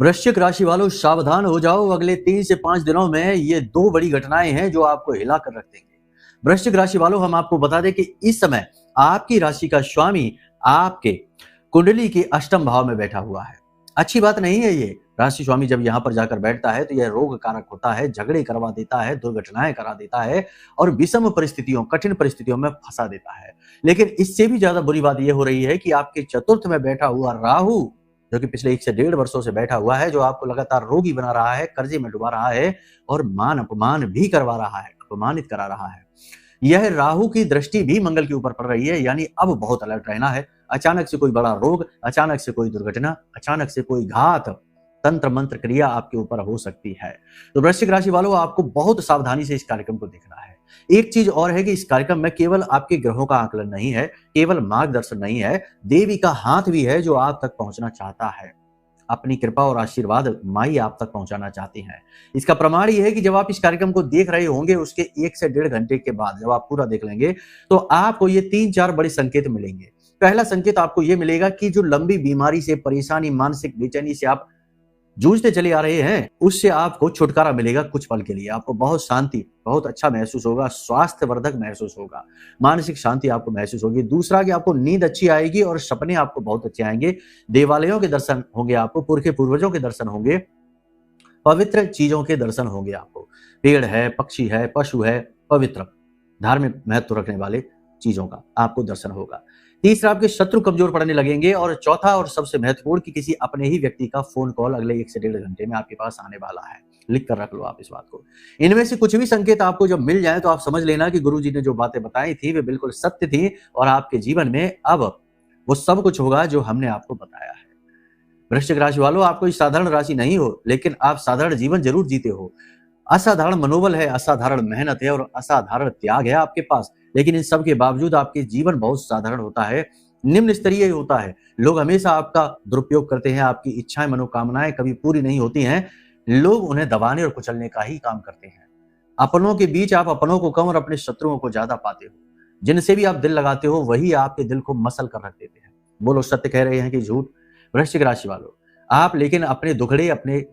वृश्चिक राशि वालों सावधान हो जाओ। अगले 3 से 5 दिनों में ये दो बड़ी घटनाएं हैं जो आपको हिला कर रख देंगे। वृश्चिक राशि वालों, हम आपको बता दें कि इस समय आपकी राशि का स्वामी आपके कुंडली के अष्टम भाव में बैठा हुआ है। अच्छी बात नहीं है ये। राशि स्वामी जब यहाँ पर जाकर बैठता है तो यह रोग कारक होता है, झगड़े करवा देता है, दुर्घटनाएं करा देता है और विषम परिस्थितियों, कठिन परिस्थितियों में फंसा देता है। लेकिन इससे भी ज्यादा बुरी बात यह हो रही है कि आपके चतुर्थ में बैठा हुआ राहु, जो कि पिछले 1 से 1.5 वर्षों से बैठा हुआ है, जो आपको लगातार रोगी बना रहा है, कर्जे में डुबा रहा है और मान अपमान भी करवा रहा है, अपमानित करा रहा है। यह राहु की दृष्टि भी मंगल के ऊपर पड़ रही है, यानी अब बहुत अलर्ट रहना है। अचानक से कोई बड़ा रोग, अचानक से कोई दुर्घटना, अचानक से कोई घात, तंत्र मंत्र क्रिया आपके ऊपर हो सकती है। तो वृश्चिक राशि वालों, आपको बहुत सावधानी से इस कार्यक्रम को देखना है। एक चीज और है कि इस कार्यक्रम में केवल आपके ग्रहों का आकलन नहीं है, केवल मार्गदर्शन नहीं है, देवी का हाथ भी है जो आप तक पहुंचना चाहता है। अपनी कृपा और आशीर्वाद माई आप तक पहुंचाना चाहती हैं। इसका प्रमाण यह है कि जब आप इस कार्यक्रम को देख रहे होंगे, उसके 1 से 1.5 घंटे के बाद जब आप पूरा देख लेंगे तो आपको ये 3-4 बड़े संकेत मिलेंगे। पहला संकेत आपको यह मिलेगा कि जो लंबी बीमारी से, परेशानी, मानसिक बेचैनी से आप जूझते चले आ रहे हैं, उससे आपको छुटकारा मिलेगा कुछ पल के लिए। आपको बहुत शांति, बहुत अच्छा महसूस होगा, स्वास्थ्यवर्धक महसूस होगा, मानसिक शांति आपको महसूस होगी। दूसरा कि आपको नींद अच्छी आएगी और सपने आपको बहुत अच्छे आएंगे। देवालयों के दर्शन होंगे, आपको पुरखे पूर्वजों के दर्शन होंगे, पवित्र चीजों के दर्शन होंगे। आपको पेड़ है, पक्षी है, पशु है, पवित्र धार्मिक महत्व रखने वाले चीजों का आपको दर्शन होगा। तीसरा, आपके शत्रु कमजोर पड़ने लगेंगे। और चौथा और सबसे महत्वपूर्ण कि किसी अपने ही व्यक्ति का फोन कॉल अगले 1 से 1.5 घंटे में आपके पास आने वाला है। लिख कर रख लो आप इस बात को। इनमें से कुछ भी संकेत आपको जब मिल जाए तो आप समझ लेना कि गुरुजी ने जो बातें बताई थी वे बिल्कुल सत्य थी और आपके जीवन में अब वो सब कुछ होगा जो हमने आपको बताया है। वृश्चिक राशि वालों, आप कोई साधारण राशि नहीं हो, लेकिन आप साधारण जीवन जरूर जीते हो। असाधारण मनोबल है, असाधारण मेहनत है और असाधारण त्याग है आपके पास। लेकिन इन सब के बावजूद आपके जीवन बहुत साधारण होता है, निम्न स्तरीय होता है। लोग हमेशा आपका दुरुपयोग करते हैं, आपकी इच्छाएं, मनोकामनाएं कभी पूरी नहीं होती हैं। लोग उन्हें दबाने और कुचलने का ही काम करते हैं। अपनों के बीच आप अपनों को कम और अपने शत्रुओं को ज्यादा पाते हो। जिनसे भी आप दिल लगाते हो वही आपके दिल को मसल कर रख देते हैं। वो लोग सत्य कह रहे हैं कि झूठ। वृश्चिक राशि वालों, आप लेकिन अपने दुखड़े, अपने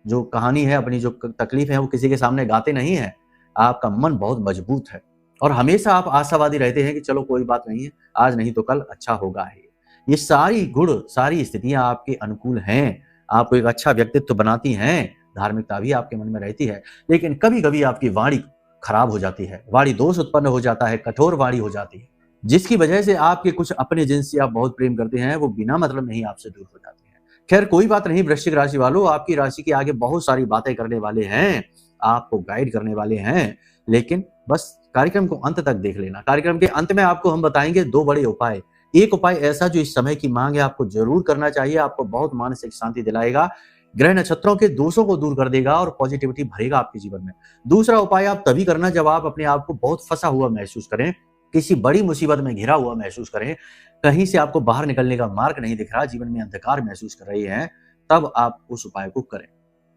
जो कहानी है, अपनी जो तकलीफ है, वो किसी के सामने गाते नहीं है। आपका मन बहुत मजबूत है और हमेशा आप आशावादी रहते हैं कि चलो कोई बात नहीं है, आज नहीं तो कल अच्छा होगा ही। ये सारी गुण, सारी स्थितियां आपके अनुकूल हैं, आपको एक अच्छा व्यक्तित्व बनाती हैं, धार्मिकता भी आपके मन में रहती है। लेकिन कभी कभी आपकी वाणी खराब हो जाती है, वाणी दोष उत्पन्न हो जाता है, कठोर वाणी हो जाती है, जिसकी वजह से आपके कुछ अपने जिनसे आप बहुत प्रेम करते हैं वो बिना मतलब नहीं आपसे दूर हो जाते हैं। खैर कोई बात नहीं वृश्चिक राशि वालों, आपकी राशि के आगे बहुत सारी बातें करने वाले हैं, आपको गाइड करने वाले हैं। लेकिन बस कार्यक्रम को अंत तक देख लेना। कार्यक्रम के अंत में आपको हम बताएंगे 2 बड़े उपाय। एक उपाय ऐसा जो इस समय की मांग है, आपको जरूर करना चाहिए, आपको बहुत मानसिक शांति दिलाएगा, ग्रह नक्षत्रों के दोषों को दूर कर देगा और पॉजिटिविटी भरेगा आपके जीवन में। दूसरा उपाय आप तभी करना जब आप अपने आप को बहुत फंसा हुआ महसूस करें, किसी बड़ी मुसीबत में घिरा हुआ महसूस करें, कहीं से आपको बाहर निकलने का मार्ग नहीं दिख रहा, जीवन में अंधकार महसूस कर रहे हैं, तब आप उस उपाय को करें,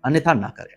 अन्यथा ना करें।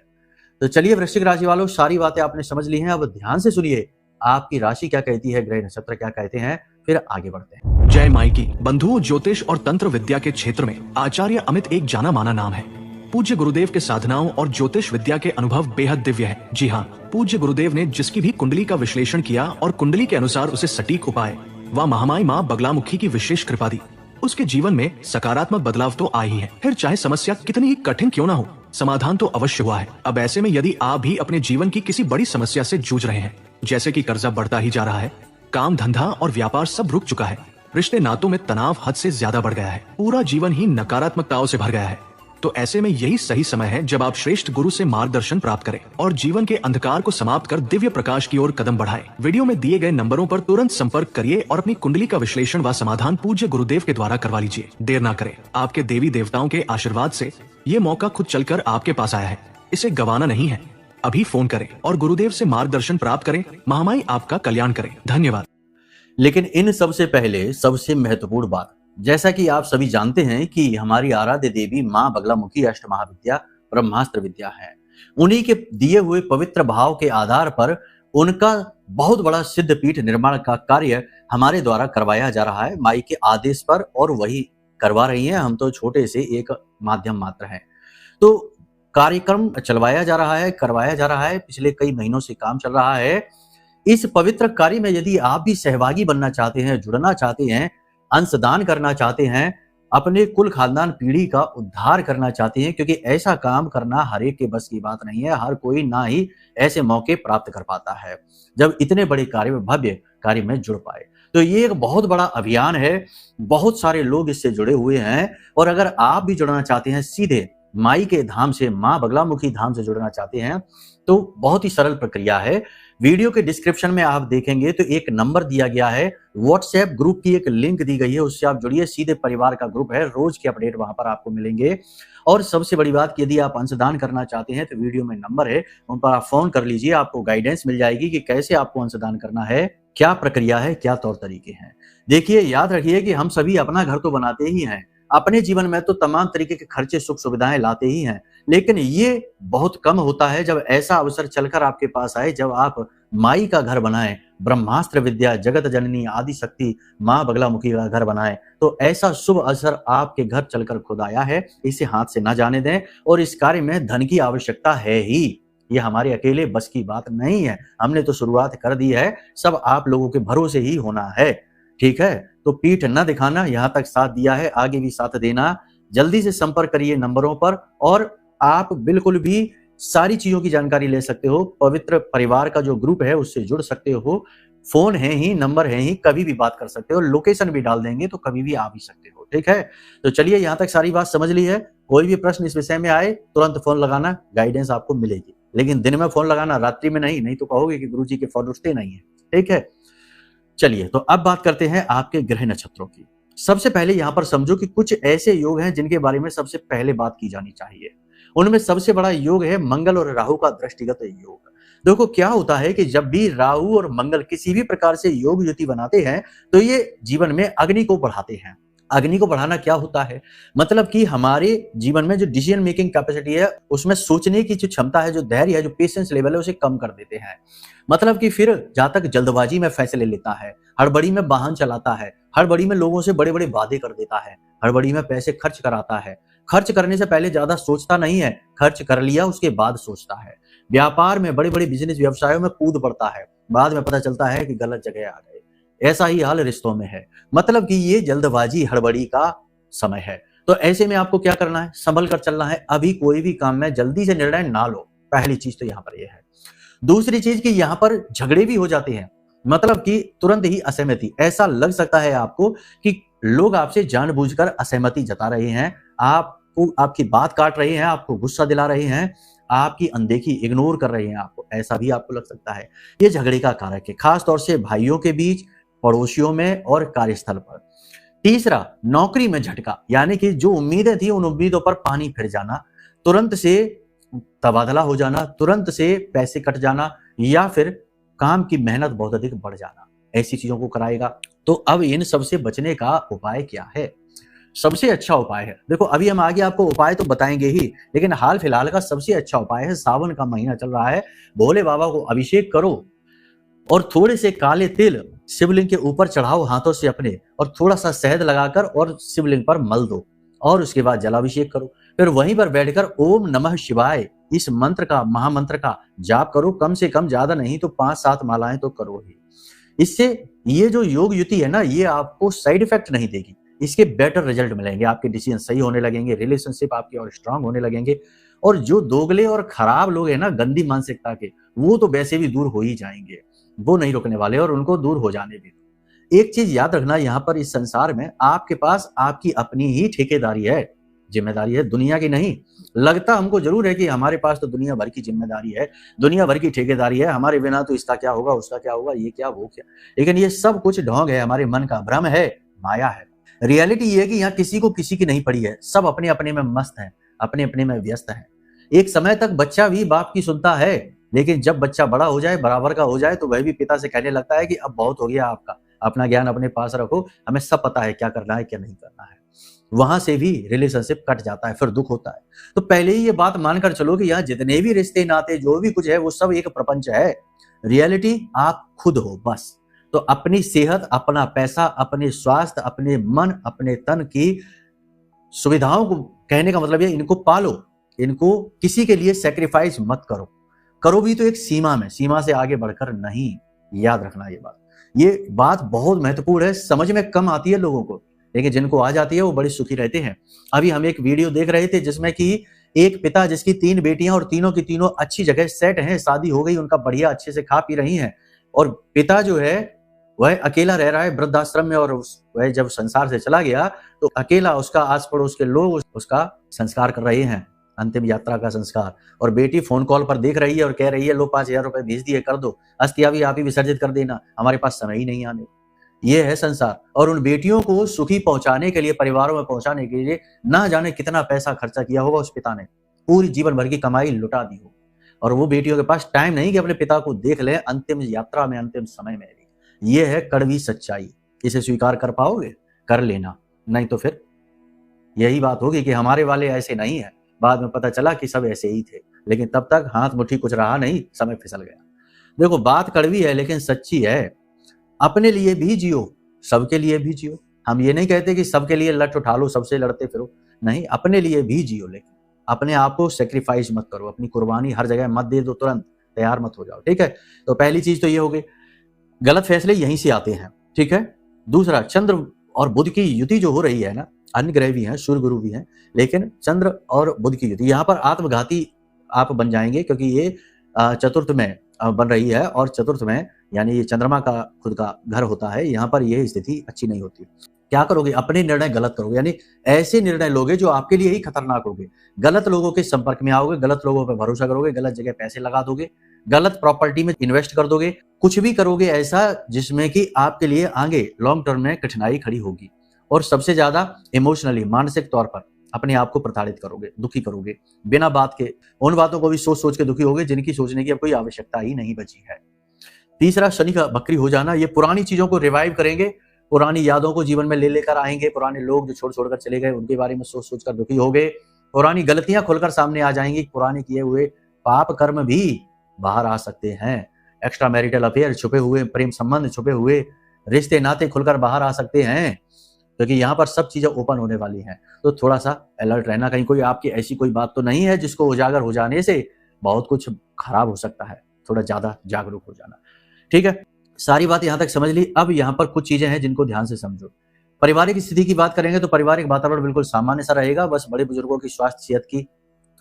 तो चलिए वृश्चिक राशि वालों, सारी बातें आपने समझ ली हैं, अब ध्यान से सुनिए आपकी राशि क्या कहती है, ग्रह नक्षत्र क्या कहते हैं, फिर आगे बढ़ते हैं। जय माई की। बंधुओं, ज्योतिष और तंत्र विद्या के क्षेत्र में आचार्य अमित एक जाना माना नाम है। पूज्य गुरुदेव के साधनाओं और ज्योतिष विद्या के अनुभव बेहद दिव्य है। जी हाँ, पूज्य गुरुदेव ने जिसकी भी कुंडली का विश्लेषण किया और कुंडली के अनुसार उसे सटीक उपाय व महामाई माँ बगलामुखी की विशेष कृपा दी, उसके जीवन में सकारात्मक बदलाव तो आ ही है। फिर चाहे समस्या कितनी ही कठिन क्यों ना हो, समाधान तो अवश्य हुआ है। अब ऐसे में यदि आप भी अपने जीवन की किसी बड़ी समस्या से जूझ रहे हैं, जैसे कि कर्जा बढ़ता ही जा रहा है, काम धंधा और व्यापार सब रुक चुका है, रिश्ते नातों में तनाव हद से ज्यादा बढ़ गया है, पूरा जीवन ही नकारात्मकताओं से भर गया है, तो ऐसे में यही सही समय है जब आप श्रेष्ठ गुरु से मार्गदर्शन प्राप्त करें और जीवन के अंधकार को समाप्त कर दिव्य प्रकाश की ओर कदम बढ़ाएं। वीडियो में दिए गए नंबरों पर तुरंत संपर्क करिए और अपनी कुंडली का विश्लेषण व समाधान पूज्य गुरुदेव के द्वारा करवा लीजिए। देर ना करें, आपके देवी देवताओं के आशीर्वाद से ये मौका खुद चलकर आपके पास आया है, इसे गंवाना नहीं है। अभी फोन करें और गुरुदेव से मार्गदर्शन प्राप्त करें। महामाई आपका कल्याण करें। धन्यवाद। लेकिन इन सबसे पहले सबसे महत्वपूर्ण बात, जैसा कि आप सभी जानते हैं कि हमारी आराध्य देवी माँ बगलामुखी अष्टमहाविद्या ब्रह्मास्त्र विद्या है। उन्हीं के दिए हुए पवित्र भाव के आधार पर उनका बहुत बड़ा सिद्ध पीठ निर्माण का कार्य हमारे द्वारा करवाया जा रहा है, माई के आदेश पर, और वही करवा रही हैं। हम तो छोटे से एक माध्यम मात्र हैं। तो कार्यक्रम चलवाया जा रहा है, करवाया जा रहा है, पिछले कई महीनों से काम चल रहा है। इस पवित्र कार्य में यदि आप भी सहभागी बनना चाहते हैं, जुड़ना चाहते हैं, अंशदान करना चाहते हैं, अपने कुल खानदान पीढ़ी का उद्धार करना चाहते हैं, क्योंकि ऐसा काम करना हर एक के बस की बात नहीं है, हर कोई ना ही ऐसे मौके प्राप्त कर पाता है जब इतने बड़े कार्य में, भव्य कार्य में जुड़ पाए। तो ये एक बहुत बड़ा अभियान है, बहुत सारे लोग इससे जुड़े हुए हैं। और अगर आप भी जुड़ना चाहते हैं, सीधे माई के धाम से, मां बगलामुखी धाम से जुड़ना चाहते हैं, तो बहुत ही सरल प्रक्रिया है। वीडियो के डिस्क्रिप्शन में आप देखेंगे तो एक नंबर दिया गया है, व्हाट्सएप ग्रुप की एक लिंक दी गई है, उससे आप जुड़िए। सीधे परिवार का ग्रुप है, रोज के अपडेट वहां पर आपको मिलेंगे। और सबसे बड़ी बात कि यदि आप अंशदान करना चाहते हैं तो वीडियो में नंबर है, उन पर आप फोन कर लीजिए, आपको गाइडेंस मिल जाएगी कि कैसे आपको अंशदान करना है, क्या प्रक्रिया है, क्या तौर तरीके हैं। देखिए, याद रखिए कि हम सभी अपना घर तो बनाते ही हैं, अपने जीवन में तो तमाम तरीके के खर्चे, सुख सुविधाएं लाते ही हैं, लेकिन ये बहुत कम होता है जब ऐसा अवसर चलकर आपके पास आए, जब आप माई का घर बनाएं, ब्रह्मास्त्र विद्या जगत जननी आदि शक्ति मां बगलामुखी का घर बनाएं। तो ऐसा शुभ अवसर आपके घर चलकर खुद आया है, इसे हाथ से ना जाने दें। और इस कार्य में धन की आवश्यकता है ही, ये हमारे अकेले बस की बात नहीं है। हमने तो शुरुआत कर दी है, सब आप लोगों के भरोसे ही होना है। ठीक है, तो पीठ न दिखाना, यहां तक साथ दिया है, आगे भी साथ देना। जल्दी से संपर्क करिए नंबरों पर, और आप बिल्कुल भी सारी चीजों की जानकारी ले सकते हो। पवित्र परिवार का जो ग्रुप है उससे जुड़ सकते हो। फोन है ही, नंबर है ही, कभी भी बात कर सकते हो, लोकेशन भी डाल देंगे तो कभी भी आ भी सकते हो। ठीक है, तो चलिए, यहां तक सारी बात समझ ली है। कोई भी प्रश्न इस विषय में आए तुरंत फोन लगाना, गाइडेंस आपको मिलेगी। लेकिन दिन में फोन लगाना, रात्रि में नहीं तो कहोगे कि गुरुजी के फोन उठते नहीं है। ठीक है, चलिए, तो अब बात करते हैं आपके ग्रह नक्षत्रों की। सबसे पहले यहां पर समझो कि कुछ ऐसे योग हैं जिनके बारे में सबसे पहले बात की जानी चाहिए। उनमें सबसे बड़ा योग है मंगल और राहु का दृष्टिगत योग। देखो, क्या होता है कि जब भी राहु और मंगल किसी भी प्रकार से योग युति बनाते हैं तो ये जीवन में अग्नि को बढ़ाते हैं। अग्नि को बढ़ाना क्या होता है, मतलब कि हमारे जीवन में जो डिसीजन मेकिंग कैपेसिटी है, उसमें सोचने की जो क्षमता है, जो धैर्य है, जो पेशेंस लेवल है, उसे कम कर देते हैं। मतलब कि फिर जहां तक जल्दबाजी में फैसले लेता है, हड़बड़ी में वाहन चलाता है, हड़बड़ी में लोगों से बड़े बड़े वादे कर देता है, हड़बड़ी में पैसे खर्च कराता है, खर्च करने से पहले ज्यादा सोचता नहीं है, खर्च कर लिया उसके बाद सोचता है। व्यापार में, बड़े बड़े बिजनेस व्यवसायों में कूद पड़ता है, बाद में पता चलता है कि गलत जगह आ गए। ऐसा ही हाल रिश्तों में है, मतलब कि ये जल्दबाजी, हड़बड़ी का समय है। तो ऐसे में आपको क्या करना है, संभल कर चलना है। अभी कोई भी काम में जल्दी से निर्णय ना लो, पहली चीज तो यहाँ पर यह है। दूसरी चीज कि यहाँ पर झगड़े भी हो जाते हैं, मतलब कि तुरंत ही असहमति। ऐसा लग सकता है आपको कि लोग आपसे जानबूझकर असहमति जता रहे हैं, आपको आपकी बात काट रहे हैं, आपको गुस्सा दिला रहे हैं, आपकी अनदेखी, इग्नोर कर रहे हैं आपको, ऐसा भी आपको लग सकता है। ये झगड़े का कारक है, खास तौर से भाइयों के बीच, पड़ोसियों में और कार्यस्थल पर। तीसरा, नौकरी में झटका, यानी कि जो उम्मीदें थी उन उम्मीदों पर पानी फिर जाना, तुरंत से तबादला हो जाना, तुरंत से पैसे कट जाना, या फिर काम की मेहनत बहुत अधिक बढ़ जाना, ऐसी चीजों को कराएगा। तो अब इन सबसे बचने का उपाय क्या है? सबसे अच्छा उपाय है, देखो अभी हम आगे आपको उपाय तो बताएंगे ही, लेकिन हाल फिलहाल का सबसे अच्छा उपाय है, सावन का महीना चल रहा है, भोले बाबा को अभिषेक करो और थोड़े से काले तिल शिवलिंग के ऊपर चढ़ाओ हाथों से अपने, और थोड़ा सा शहद लगाकर और शिवलिंग पर मल दो, और उसके बाद जलाभिषेक करो। फिर वहीं पर बैठकर ओम नमः शिवाय इस मंत्र का, महामंत्र का जाप करो। कम से कम, ज्यादा नहीं तो 5-7 मालाएं तो करो ही। इससे ये जो योग युति है ना, ये आपको साइड इफेक्ट नहीं देगी, इसके बेटर रिजल्ट मिलेंगे, आपके डिसीजन सही होने लगेंगे, रिलेशनशिप आपके और स्ट्रांग होने लगेंगे। और जो दोगले और खराब लोग हैं ना, गंदी मानसिकता के, वो तो वैसे भी दूर हो ही जाएंगे, वो नहीं रुकने वाले, और उनको दूर हो जाने भी दो। एक चीज याद रखना, यहाँ पर इस संसार में आपके पास आपकी अपनी ही ठेकेदारी है, जिम्मेदारी है, दुनिया की नहीं। लगता हमको जरूर है कि हमारे पास तो दुनिया भर की जिम्मेदारी है, दुनिया भर की ठेकेदारी है, हमारे बिना तो इसका क्या होगा, उसका क्या होगा, ये क्या, वो क्या। लेकिन ये सब कुछ ढोंग है, हमारे मन का भ्रम है, माया है। रियलिटी ये है कि यहाँ किसी को किसी की नहीं पड़ी है, सब अपने अपने में मस्त है, अपने अपने में व्यस्त है। एक समय तक बच्चा भी बाप की सुनता है, लेकिन जब बच्चा बड़ा हो जाए, बराबर का हो जाए, तो वह भी पिता से कहने लगता है कि अब बहुत हो गया आपका, अपना ज्ञान अपने पास रखो, हमें सब पता है क्या करना है क्या नहीं करना है। वहां से भी रिलेशनशिप कट जाता है, फिर दुख होता है। तो पहले ही ये बात मानकर चलो कि यहाँ जितने भी रिश्ते नाते जो भी कुछ है, वो सब एक प्रपंच है। रियलिटी आप खुद हो बस। तो अपनी सेहत, अपना पैसा, अपने स्वास्थ्य, अपने मन, अपने तन की सुविधाओं को, कहने का मतलब ये, इनको पालो, इनको किसी के लिए सेक्रीफाइस मत करो, करो भी तो एक सीमा में, सीमा से आगे बढ़कर नहीं। याद रखना ये बात बहुत महत्वपूर्ण है, समझ में कम आती है लोगों को, लेकिन जिनको आ जाती है वो बड़े सुखी रहते हैं। अभी हम एक वीडियो देख रहे थे जिसमें कि एक पिता जिसकी 3 बेटियां और तीनों की तीनों अच्छी जगह सेट हैं, शादी हो गई, उनका बढ़िया अच्छे से खा पी रही हैं, और पिता जो है वह अकेला रह रहा है वृद्धाश्रम में, और वह जब संसार से चला गया तो अकेला उसका आस पड़ोस के लोग उसका संस्कार कर रहे हैं, अंतिम यात्रा का संस्कार। और बेटी फोन कॉल पर देख रही है और कह रही है लो 5,000 रुपए भेज दिए, कर दो, अस्थियां भी आप ही विसर्जित कर देना, हमारे पास समय ही नहीं आने। ये है संसार। और उन बेटियों को सुखी पहुंचाने के लिए, परिवारों में पहुंचाने के लिए ना जाने कितना पैसा खर्चा किया होगा उस पिता ने, पूरी जीवन भर की कमाई लुटा दी हो, और वो बेटियों के पास टाइम नहीं कि अपने पिता को देख ले अंतिम यात्रा में, अंतिम समय में भी। ये है कड़वी सच्चाई। इसे स्वीकार कर पाओगे, कर लेना, नहीं तो फिर यही बात होगी कि हमारे वाले ऐसे नहीं है, बाद में पता चला कि सब ऐसे ही थे, लेकिन तब तक हाथ मुट्ठी कुछ रहा नहीं, समय फिसल गया। देखो बात कड़वी है लेकिन सच्ची है। अपने लिए भी जियो, सबके लिए भी जियो। हम ये नहीं कहते कि सबके लिए लठ उठा लो, सबसे लड़ते फिरो, नहीं, अपने लिए भी जियो, लेकिन अपने आप को सेक्रीफाइस मत करो, अपनी कुर्बानी हर जगह मत दे दो, तुरंत तैयार मत हो जाओ, ठीक है। तो पहली चीज तो ये हो गई, गलत फैसले यहीं से आते हैं, ठीक है। दूसरा, चंद्र और बुध की युति जो हो रही है ना, अन्य ग्रह भी हैं, सूर्य गुरु भी हैं, लेकिन चंद्र और बुध की युति, यहाँ पर आत्मघाती आप बन जाएंगे, क्योंकि ये चतुर्थ में बन रही है, और चतुर्थ में यानी ये चंद्रमा का खुद का घर होता है, यहाँ पर यह स्थिति अच्छी नहीं होती। क्या करोगे, अपने निर्णय गलत करोगे, यानी ऐसे निर्णय लोगे जो आपके लिए ही खतरनाक होंगे। गलत लोगों के संपर्क में आओगे, गलत लोगों पर भरोसा करोगे, गलत जगह पैसे लगा दोगे, गलत प्रॉपर्टी में इन्वेस्ट कर दोगे, कुछ भी करोगे ऐसा जिसमें कि आपके लिए आगे लॉन्ग टर्म में कठिनाई खड़ी होगी। और सबसे ज्यादा इमोशनली, मानसिक तौर पर अपने आप को प्रताड़ित करोगे, दुखी करोगे, बिना बात के उन बातों को भी सोच सोच के दुखी होगे जिनकी सोचने की अब कोई आवश्यकता ही नहीं बची है। तीसरा, शनि का बकरी हो जाना, ये पुरानी चीजों को रिवाइव करेंगे, पुरानी यादों को जीवन में ले लेकर आएंगे, पुराने लोग जो छोड़ छोड़कर चले गए उनके बारे में सोच सोच कर दुखी हो गए, पुरानी गलतियां खुलकर सामने आ जाएंगी, पुराने किए हुए पाप कर्म भी बाहर आ सकते हैं, एक्स्ट्रा मैरिटल अफेयर, छुपे हुए प्रेम संबंध, छुपे हुए रिश्ते नाते खुलकर बाहर आ सकते हैं, क्योंकि यहाँ पर सब चीजें ओपन होने वाली हैं। तो थोड़ा सा अलर्ट रहना, कहीं कोई आपकी ऐसी कोई बात तो नहीं है जिसको उजागर हो जाने से बहुत कुछ खराब हो सकता है, थोड़ा ज्यादा जागरूक हो जाना, ठीक है। सारी बात यहां तक समझ ली। अब यहां पर कुछ चीजें हैं जिनको ध्यान से समझो। पारिवारिक स्थिति की बात करेंगे तो पारिवारिक वातावरण बिल्कुल सामान्य सा रहेगा, बस बड़े बुजुर्गों की स्वास्थ्य सेहत की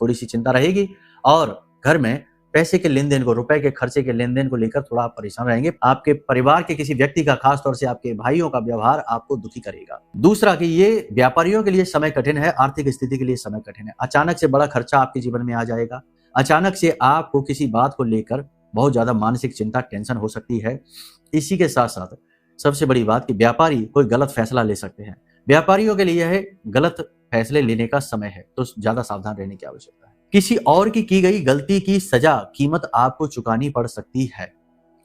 थोड़ी सी चिंता रहेगी, और घर में पैसे के लेन देन को, रुपए के खर्चे के लेन देन को लेकर थोड़ा आप परेशान रहेंगे। आपके परिवार के किसी व्यक्ति का, खासतौर से आपके भाइयों का व्यवहार आपको दुखी करेगा। दूसरा कि ये व्यापारियों के लिए समय कठिन है, आर्थिक स्थिति के लिए समय कठिन है। अचानक से बड़ा खर्चा आपके जीवन में आ जाएगा, अचानक से आपको किसी बात को लेकर बहुत ज्यादा मानसिक चिंता, टेंशन हो सकती है। इसी के साथ साथ सबसे बड़ी बात कि व्यापारी कोई गलत फैसला ले सकते हैं। व्यापारियों के लिए यह गलत फैसले लेने का समय है, तो ज्यादा सावधान रहने की आवश्यकता है। किसी और की गई गलती की सजा, कीमत आपको चुकानी पड़ सकती है।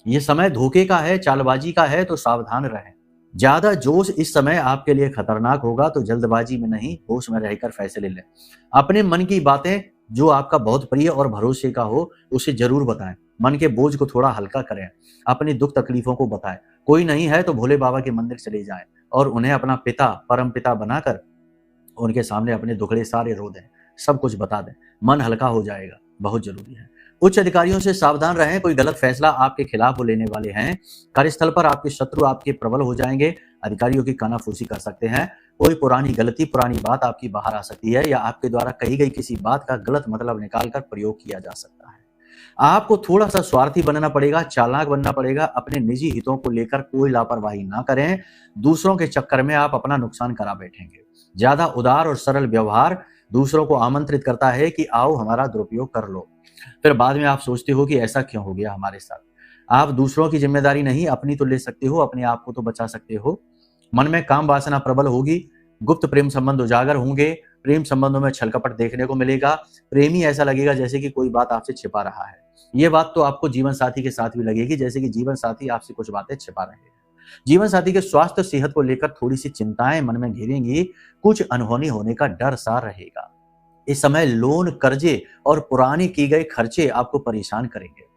यह समय धोखे का है, चालबाजी का है, तो सावधान रहें। ज्यादा जोश इस समय आपके लिए खतरनाक होगा, तो जल्दबाजी में नहीं, होश में रहकर फैसले लें। अपने मन की बातें जो आपका बहुत प्रिय और भरोसे का हो उसे जरूर बताएं। मन के बोझ को थोड़ा हल्का करें, अपनी दुख तकलीफों को बताएं। कोई नहीं है तो भोले बाबा के मंदिर चले जाएं और उन्हें अपना पिता, परम पिता बनाकर उनके सामने अपने दुखड़े सारे रो दें, सब कुछ बता दें, मन हल्का हो जाएगा, बहुत जरूरी है। उच्च अधिकारियों से सावधान रहें, कोई गलत फैसला आपके खिलाफ वो लेने वाले हैं। कार्यस्थल पर आपके शत्रु आपके प्रबल हो जाएंगे, अधिकारियों की कानाफूसी कर सकते हैं। कोई पुरानी गलती, पुरानी बात आपकी बाहर आ सकती है, या आपके द्वारा कही गई किसी बात का गलत मतलब निकालकर प्रयोग किया जा सकता है। आपको थोड़ा सा स्वार्थी बनना पड़ेगा, चालाक बनना पड़ेगा। अपने निजी हितों को लेकर कोई लापरवाही ना करें, दूसरों के चक्कर में आप अपना नुकसान करा बैठेंगे। ज्यादा उदार और सरल व्यवहार दूसरों को आमंत्रित करता है कि आओ हमारा दुरुपयोग कर लो, फिर बाद में आप सोचते हो कि ऐसा क्यों हो गया हमारे साथ। आप दूसरों की जिम्मेदारी नहीं, अपनी तो ले सकते हो, अपने आप को तो बचा सकते हो। मन में काम वासना प्रबल होगी, गुप्त प्रेम संबंध उजागर होंगे, प्रेम संबंधों में छलकपट देखने को मिलेगा। प्रेमी ऐसा लगेगा जैसे कि कोई बात आपसे छिपा रहा है। ये बात तो आपको जीवन साथी के साथ भी लगेगी, जैसे कि जीवन साथी आपसे कुछ बातें छिपा रहे हैं। जीवन साथी के स्वास्थ्य सेहत को लेकर थोड़ी सी चिंताएं मन में घेरेंगी, कुछ अनहोनी होने का डर सा रहेगा। इस समय लोन, कर्जे और पुराने की गए खर्चे आपको परेशान करेंगे।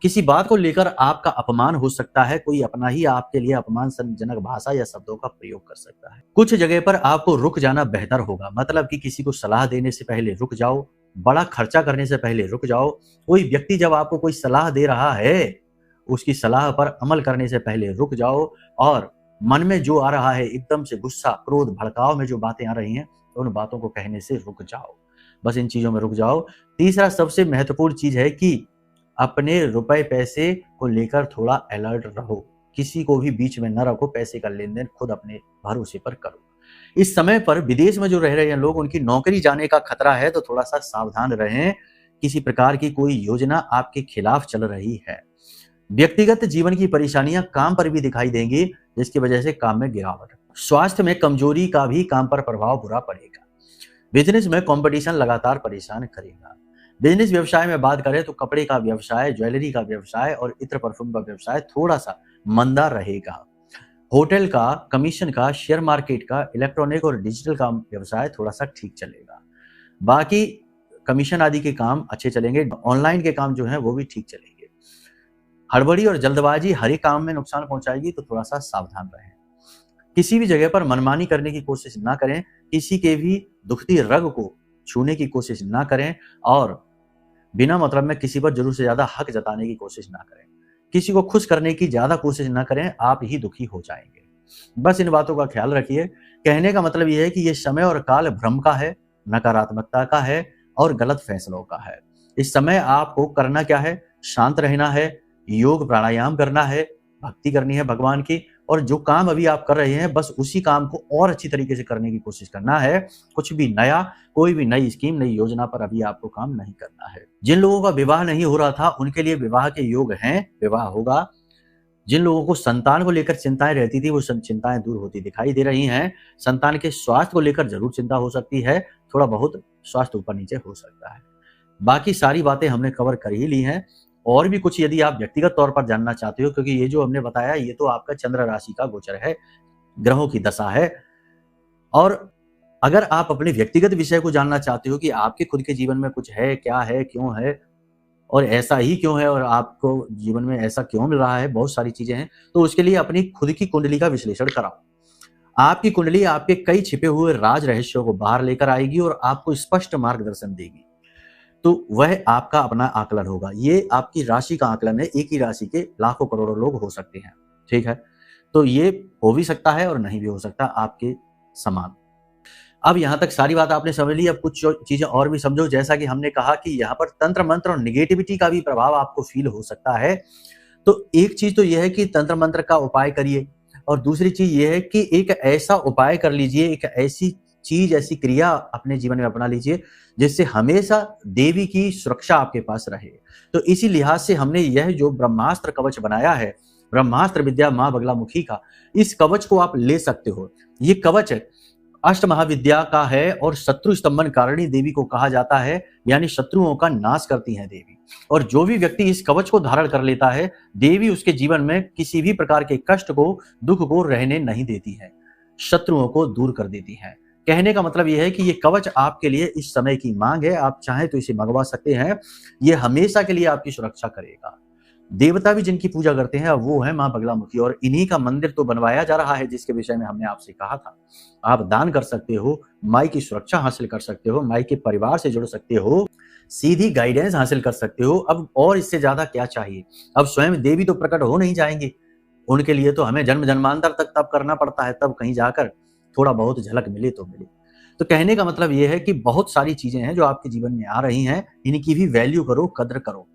किसी बात को लेकर आपका अपमान हो सकता है, कोई अपना ही आपके लिए अपमानजनक भाषा या शब्दों का प्रयोग कर सकता है। कुछ जगह पर आपको रुक जाना बेहतर होगा, मतलब कि किसी को सलाह देने से पहले रुक जाओ, बड़ा खर्चा करने से पहले रुक जाओ। कोई व्यक्ति जब आपको कोई सलाह दे रहा है, उसकी सलाह पर अमल करने से पहले रुक जाओ और मन में जो आ रहा है, एकदम से गुस्सा, क्रोध, भड़काव में जो बातें आ रही हैं, उन बातों को कहने से रुक जाओ। बस इन चीज़ों में रुक जाओ। तीसरा सबसे महत्वपूर्ण चीज़ है कि अपने रुपए पैसे को लेकर थोड़ा अलर्ट रहो। किसी को भी बीच में न रखो, पैसे का लेन-देन खुद अपने भरोसे पर करो। इस समय पर विदेश में जो रह रहे हैं लोग, उनकी नौकरी जाने का खतरा है, तो थोड़ा-सा सावधान रहें। किसी प्रकार की कोई योजना आपके खिलाफ चल रही है। व्यक्तिगत जीवन की परेशानियां काम पर भी दिखाई देंगी, जिसकी वजह से काम में गिरावट। स्वास्थ्य में कमजोरी का भी काम पर प्रभाव बुरा पड़ेगा। बिजनेस में कंपटीशन लगातार परेशान करेगा। बिजनेस व्यवसाय में बात करें तो कपड़े का व्यवसाय, ज्वेलरी का व्यवसाय और इत्र परफ्यूम का व्यवसाय थोड़ा सा मंदा रहेगा। होटल का, कमीशन का, शेयर मार्केट का, इलेक्ट्रॉनिक और डिजिटल का व्यवसाय थोड़ा सा ठीक चलेगा। बाकी कमीशन आदि के काम अच्छे चलेंगे। ऑनलाइन के काम जो है वो भी ठीक चलेंगे। हड़बड़ी और जल्दबाजी हर एक काम में नुकसान पहुंचाएगी, तो थोड़ा सा सावधान रहें। किसी भी जगह पर मनमानी करने की कोशिश ना करें। किसी के भी दुखती रग को छूने की कोशिश ना करें और बिना मतलब में किसी पर जरूर से ज्यादा हक जताने की कोशिश ना करें। किसी को खुश करने की ज्यादा कोशिश ना करें, आप ही दुखी हो जाएंगे। बस इन बातों का ख्याल रखिए। कहने का मतलब यह है कि यह समय और काल भ्रम का है, नकारात्मकता का है और गलत फैसलों का है। इस समय आपको करना क्या है? शांत रहना है, योग प्राणायाम करना है, भक्ति करनी है भगवान की, और जो काम अभी आप कर रहे हैं बस उसी काम को और अच्छी तरीके से करने की कोशिश करना है। कुछ भी नया, कोई भी नई स्कीम, नई योजना पर अभी आपको काम नहीं करना है। जिन लोगों का विवाह नहीं हो रहा था, उनके लिए विवाह के योग हैं, विवाह होगा। जिन लोगों को संतान को लेकर चिंताएं रहती थी, वो चिंताएं दूर होती दिखाई दे रही हैं। संतान के स्वास्थ्य को लेकर जरूर चिंता हो सकती है, थोड़ा बहुत स्वास्थ्य ऊपर नीचे हो सकता है। बाकी सारी बातें हमने कवर कर ही ली हैं। और भी कुछ यदि आप व्यक्तिगत तौर पर जानना चाहते हो, क्योंकि ये जो हमने बताया ये तो आपका चंद्र राशि का गोचर है, ग्रहों की दशा है, और अगर आप अपने व्यक्तिगत विषय को जानना चाहते हो कि आपके खुद के जीवन में कुछ है, क्या है, क्यों है और ऐसा ही क्यों है और आपको जीवन में ऐसा क्यों मिल रहा है, बहुत सारी चीजें हैं, तो उसके लिए अपनी खुद की कुंडली का विश्लेषण कराओ। आपकी कुंडली आपके कई छिपे हुए राज रहस्यों को बाहर लेकर आएगी और आपको स्पष्ट मार्गदर्शन देगी। तो वह आपका अपना आकलन होगा। ये आपकी राशि का आकलन है। एक ही राशि के लाखों करोड़ों लोग हो सकते हैं, ठीक है? तो ये हो भी सकता है और नहीं भी हो सकता, आपके समान। अब यहां तक सारी बात आपने समझ ली। अब कुछ चीजें और भी समझो। जैसा कि हमने कहा कि यहाँ पर तंत्र मंत्र और निगेटिविटी का भी प्रभाव आपको फील हो सकता है। तो एक चीज तो यह है कि तंत्र मंत्र का उपाय करिए, और दूसरी चीज यह है कि एक ऐसा उपाय कर लीजिए, एक ऐसी चीज, ऐसी क्रिया अपने जीवन में अपना लीजिए जिससे हमेशा देवी की सुरक्षा आपके पास रहे। तो इसी लिहाज से हमने यह जो ब्रह्मास्त्र कवच बनाया है, ब्रह्मास्त्र विद्या मां बगलामुखी का, इस कवच को आप ले सकते हो। ये कवच अष्ट महाविद्या का है और शत्रु स्तंभन कारिणी देवी को कहा जाता है, यानी शत्रुओं का नाश करती है देवी। और जो भी व्यक्ति इस कवच को धारण कर लेता है, देवी उसके जीवन में किसी भी प्रकार के कष्ट को, दुख को रहने नहीं देती है, शत्रुओं को दूर कर देती है। कहने का मतलब यह है कि ये कवच आपके लिए इस समय की मांग है। आप चाहें तो इसे मंगवा सकते हैं। ये हमेशा के लिए आपकी सुरक्षा करेगा। देवता भी जिनकी पूजा करते हैं वो है मां बगलामुखी, और इन्हीं का मंदिर तो बनवाया जा रहा है, जिसके विषय में हमने आपसे कहा था। आप दान कर सकते हो, माई की सुरक्षा हासिल कर सकते हो, माई के परिवार से जुड़ सकते हो, सीधी गाइडेंस हासिल कर सकते हो। अब और इससे ज्यादा क्या चाहिए? अब स्वयं देवी तो प्रकट हो नहीं जाएंगे, उनके लिए तो हमें जन्म जन्मांतर तक तब करना पड़ता है, तब कहीं जाकर थोड़ा बहुत झलक मिले तो मिले। तो कहने का मतलब यह है कि बहुत सारी चीजें हैं जो आपके जीवन में आ रही हैं, इनकी भी वैल्यू करो, कद्र करो,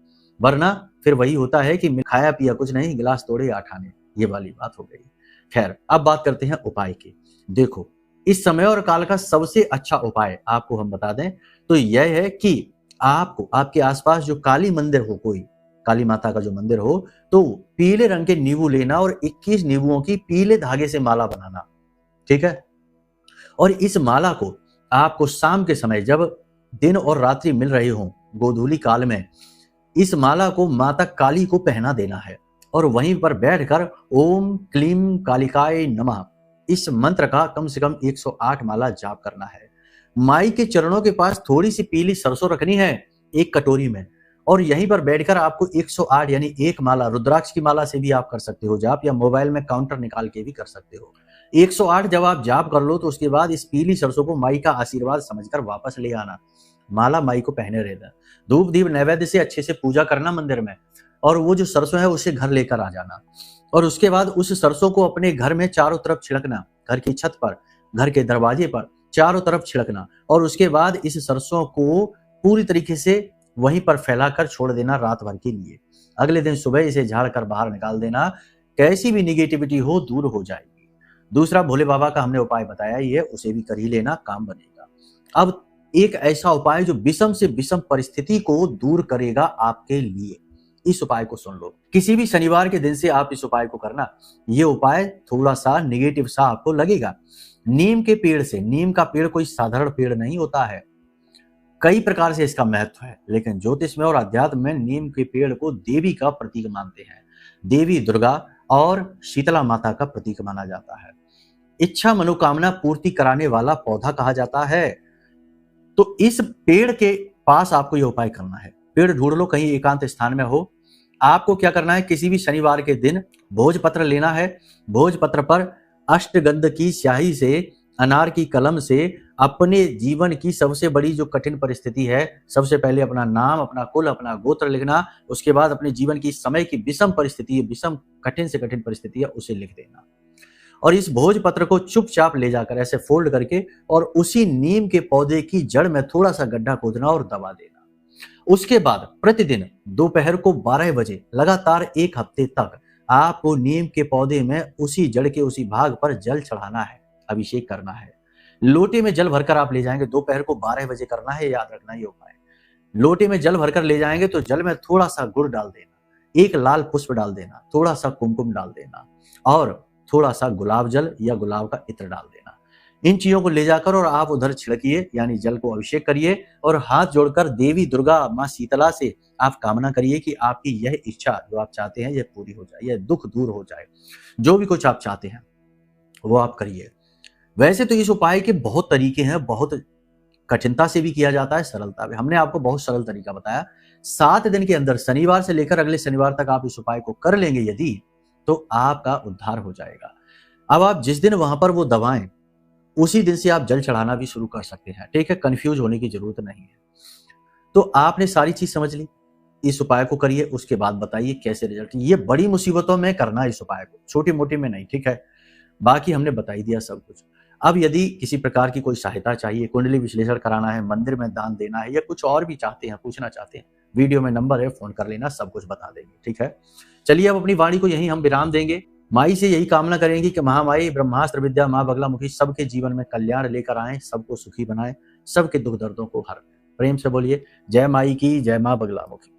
वरना फिर वही होता है कि खाया पिया कुछ नहीं, गिलास तोड़े आठाने, ये वाली बात हो गई। खैर, अब बात करते हैं उपाय की। देखो, इस समय और काल का सबसे अच्छा उपाय आपको हम बता दें तो यह है कि आपको आपके आसपास जो काली मंदिर हो, कोई काली माता का जो मंदिर हो, तो पीले रंग के नींबू लेना और 21 नींबुओं की पीले धागे से माला बनाना, ठीक है? और इस माला को आपको शाम के समय, जब दिन और रात्रि मिल रहे हों, गोधूली काल में, इस माला को माता काली को पहना देना है और वहीं पर बैठकर ओम क्लीम कालिकाय नमः इस मंत्र का कम से कम 108 माला जाप करना है। माई के चरणों के पास थोड़ी सी पीली सरसों रखनी है एक कटोरी में, और यहीं पर बैठकर आपको 108 यानी एक माला, रुद्राक्ष की माला से भी आप कर सकते हो जाप, या मोबाइल में काउंटर निकाल के भी कर सकते हो। 108 जब आप जाप कर लो तो उसके बाद इस पीली सरसों को माई का आशीर्वाद समझकर वापस ले आना। माला माई को पहने रहना, धूप दीप नैवेद्य से अच्छे से पूजा करना मंदिर में, और वो जो सरसों है उसे घर लेकर आ जाना, और उसके बाद उस सरसों को अपने घर में चारों तरफ छिड़कना, घर की छत पर, घर के दरवाजे पर चारों तरफ छिड़कना, और उसके बाद इस सरसों को पूरी तरीके से वहीं पर फैलाकर छोड़ देना रात भर के लिए। अगले दिन सुबह इसे झाड़ कर बाहर निकाल देना, कैसी भी निगेटिविटी हो दूर हो जाएगी। दूसरा भोले बाबा का हमने उपाय बताया, ये उसे भी कर ही लेना, काम बनेगा। अब एक ऐसा उपाय जो विषम से विषम परिस्थिति को दूर करेगा आपके लिए, इस उपाय को सुन लो। किसी भी शनिवार के दिन से आप इस उपाय को करना। ये उपाय थोड़ा सा नेगेटिव सा आपको लगेगा। नीम के पेड़ से, नीम का पेड़ कोई साधारण पेड़ नहीं होता है, कई प्रकार से इसका महत्व है, लेकिन ज्योतिष में और अध्यात्म में नीम के पेड़ को देवी का प्रतीक मानते हैं। देवी दुर्गा और शीतला माता का प्रतीक माना जाता है। इच्छा मनोकामना पूर्ति कराने वाला पौधा कहा जाता है। तो इस पेड़ के पास आपको यह उपाय करना है। पेड़ ढूंढ लो, कहीं एकांत स्थान में हो। आपको क्या करना है, किसी भी शनिवार के दिन भोजपत्र लेना है। भोजपत्र पर अष्टगंध की स्याही से, अनार की कलम से अपने जीवन की सबसे बड़ी जो कठिन परिस्थिति है, सबसे पहले अपना नाम, अपना कुल, अपना गोत्र लिखना। उसके बाद अपने जीवन की समय की विषम परिस्थिति, विषम कठिन से कठिन परिस्थिति है, उसे लिख देना। और इस भोजपत्र को चुपचाप ले जाकर ऐसे फोल्ड करके और उसी नीम के पौधे की जड़ में थोड़ा सा गड्ढा खोदना और दबा देना। उसके बाद प्रतिदिन दोपहर को 12 बजे लगातार 1 हफ्ते तक आपको नीम के पौधे में उसी जड़ के उसी भाग पर जल चढ़ाना है, अभिषेक करना है। लोटे में जल भरकर आप ले जाएंगे, दोपहर को 12 बजे करना है, याद रखना ये उपाय। लोटे में जल भरकर ले जाएंगे तो जल में थोड़ा सा गुड़ डाल देना, 1 लाल पुष्प डाल देना, थोड़ा सा कुमकुम डाल देना और थोड़ा सा गुलाब जल या गुलाब का इत्र डाल देना। इन चीजों को ले जाकर और आप उधर छिड़किए, यानी जल को अभिषेक करिए और हाथ जोड़कर देवी दुर्गा माँ शीतला से आप कामना करिए कि आपकी यह इच्छा जो आप चाहते हैं यह पूरी हो जाए, यह दुख दूर हो जाए। जो भी कुछ आप चाहते हैं वो आप करिए। वैसे तो इस उपाय के बहुत तरीके हैं, बहुत कठिनता से भी किया जाता है, सरलता भी। हमने आपको बहुत सरल तरीका बताया। 7 दिन के अंदर शनिवार से लेकर अगले शनिवार तक आप इस उपाय को कर लेंगे यदि, तो आपका उद्धार हो जाएगा। अब आप जिस दिन वहां पर वो दबाएं, उसी दिन से आप जल चढ़ाना भी शुरू कर सकते हैं, ठीक है। कंफ्यूज होने की जरूरत नहीं है। तो आपने सारी चीज समझ ली, इस उपाय को करिए, उसके बाद बताइए कैसे रिजल्ट। ये बड़ी मुसीबतों में करना इस उपाय को, छोटी मोटी में नहीं, ठीक है। बाकी हमने बता ही दिया सब कुछ। अब यदि किसी प्रकार की कोई सहायता चाहिए, कुंडली विश्लेषण कराना है, मंदिर में दान देना है या कुछ और भी चाहते हैं, पूछना चाहते हैं, वीडियो में नंबर है, फोन कर लेना, सब कुछ बता देंगे, ठीक है। चलिए अब अपनी वाणी को यहीं हम विराम देंगे। माई से यही कामना करेंगे कि महामाई ब्रह्मास्त्र विद्या माँ बगलामुखी सबके जीवन में कल्याण लेकर आए, सबको सुखी बनाए, सबके दुख दर्दों को हर। प्रेम से बोलिए जय माई की, जय माँ बगलामुखी।